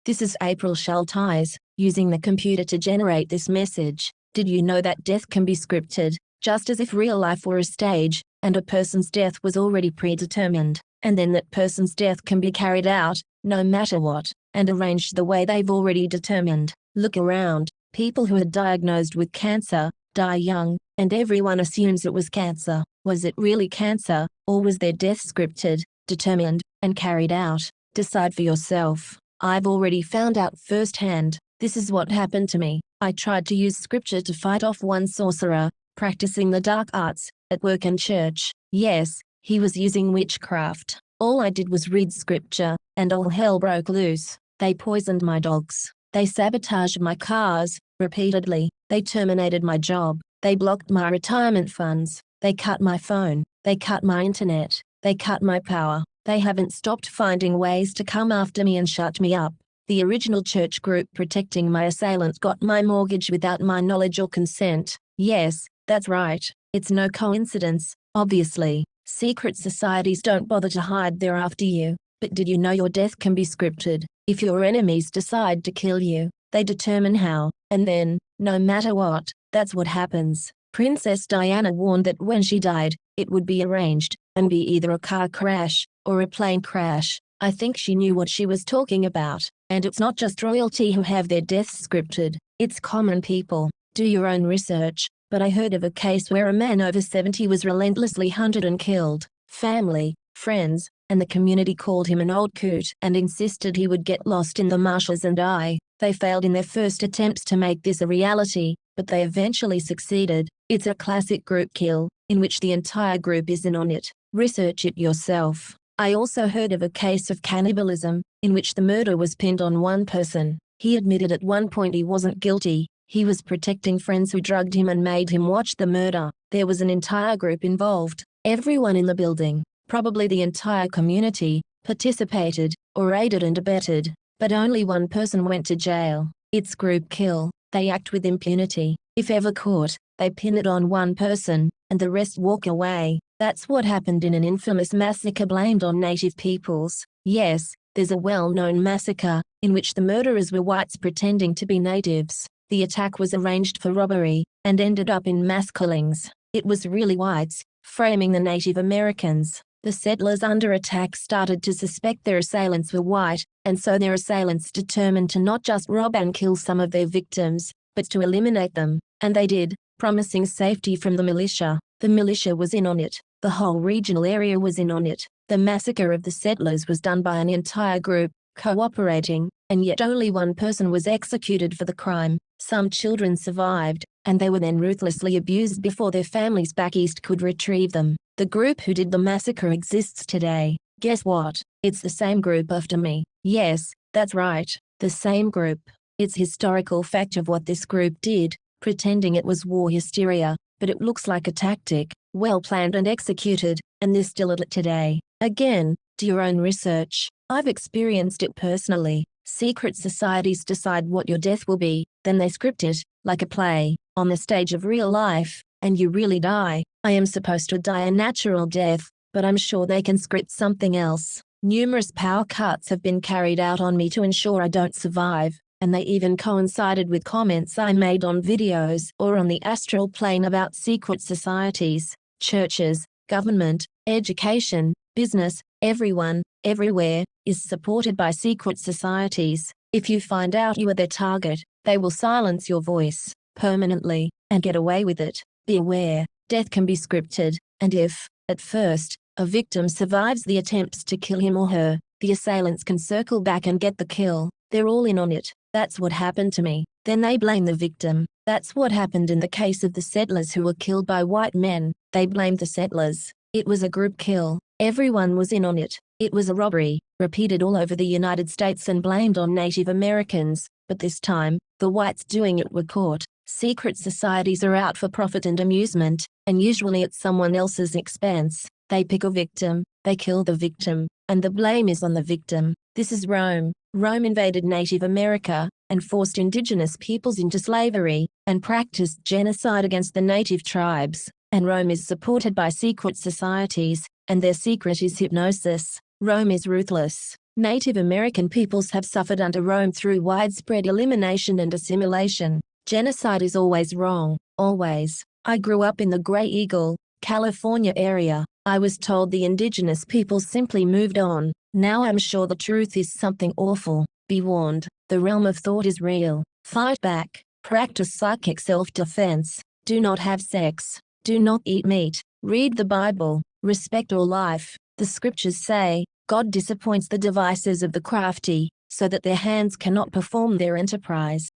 This is April Schultheis, using the computer to generate this message. Did you know that death can be scripted, just as if real life were a stage, and a person's death was already predetermined, and then that person's death can be carried out, no matter what, and arranged the way they've already determined? Look around. People who are diagnosed with cancer die young, and everyone assumes it was cancer. Was it really cancer, or was their death scripted, determined, and carried out? Decide for yourself. I've already found out firsthand. This is what happened to me. I tried to use scripture to fight off one sorcerer, practicing the dark arts, at work and church. Yes, he was using witchcraft. All I did was read scripture, and all hell broke loose. They poisoned my dogs. They sabotaged my cars, repeatedly. They terminated my job. They blocked my retirement funds. They cut my phone. They cut my internet. They cut my power. They haven't stopped finding ways to come after me and shut me up. The original church group protecting my assailant got my mortgage without my knowledge or consent. Yes, that's right. It's no coincidence, obviously. Secret societies don't bother to hide they're after you. But did you know your death can be scripted? If your enemies decide to kill you, they determine how, and then, no matter what, that's what happens. Princess Diana warned that when she died, it would be arranged, and be either a car crash, or a plane crash. I think she knew what she was talking about. And it's not just royalty who have their deaths scripted, it's common people. Do your own research. But I heard of a case where a man over 70 was relentlessly hunted and killed. Family, friends, and the community called him an old coot and insisted he would get lost in the marshes and die. They failed in their first attempts to make this a reality, but they eventually succeeded. It's a classic group kill, in which the entire group is in on it. Research it yourself. I also heard of a case of cannibalism, in which the murder was pinned on one person. He admitted at one point he wasn't guilty. He was protecting friends who drugged him and made him watch the murder. There was an entire group involved. Everyone in the building, probably the entire community, participated, or aided and abetted. But only one person went to jail. It's group kill. They act with impunity. If ever caught, they pin it on one person, and the rest walk away. That's what happened in an infamous massacre blamed on native peoples. Yes, there's a well-known massacre, in which the murderers were whites pretending to be natives. The attack was arranged for robbery, and ended up in mass killings. It was really whites, framing the Native Americans. The settlers under attack started to suspect their assailants were white, and so their assailants determined to not just rob and kill some of their victims, but to eliminate them. And they did, promising safety from the militia. The militia was in on it. The whole regional area was in on it. The massacre of the settlers was done by an entire group, cooperating, and yet only one person was executed for the crime. Some children survived, and they were then ruthlessly abused before their families back east could retrieve them. The group who did the massacre exists today. Guess what? It's the same group after me. Yes, that's right, the same group. It's historical fact of what this group did, pretending it was war hysteria, but it looks like a tactic, well planned and executed, and they're still at it today. Again, do your own research. I've experienced it personally. Secret societies decide what your death will be, then they script it, like a play, on the stage of real life, and you really die. I am supposed to die a natural death, but I'm sure they can script something else. Numerous power cuts have been carried out on me to ensure I don't survive, and they even coincided with comments I made on videos or on the astral plane about secret societies. Churches, government, education, business, everyone, everywhere, is supported by secret societies. If you find out you are their target, they will silence your voice permanently and get away with it. Be aware, death can be scripted, and if, at first, a victim survives the attempts to kill him or her, the assailants can circle back and get the kill. They're all in on it. That's what happened to me. Then they blame the victim. That's what happened in the case of the settlers who were killed by white men. They blamed the settlers. It was a group kill. Everyone was in on it. It was a robbery, repeated all over the United States and blamed on Native Americans, but this time, the whites doing it were caught. Secret societies are out for profit and amusement, and usually at someone else's expense. They pick a victim, they kill the victim, and the blame is on the victim. This is Rome. Rome invaded Native America, and forced indigenous peoples into slavery, and practiced genocide against the native tribes. And Rome is supported by secret societies, and their secret is hypnosis. Rome is ruthless. Native American peoples have suffered under Rome through widespread elimination and assimilation. Genocide is always wrong, always. I grew up in the Grey Eagle, California area. I was told the indigenous people simply moved on. Now I'm sure the truth is something awful. Be warned, the realm of thought is real. Fight back. Practice psychic self-defense. Do not have sex. Do not eat meat. Read the Bible. Respect all life. The scriptures say, God disappoints the devices of the crafty, so that their hands cannot perform their enterprise.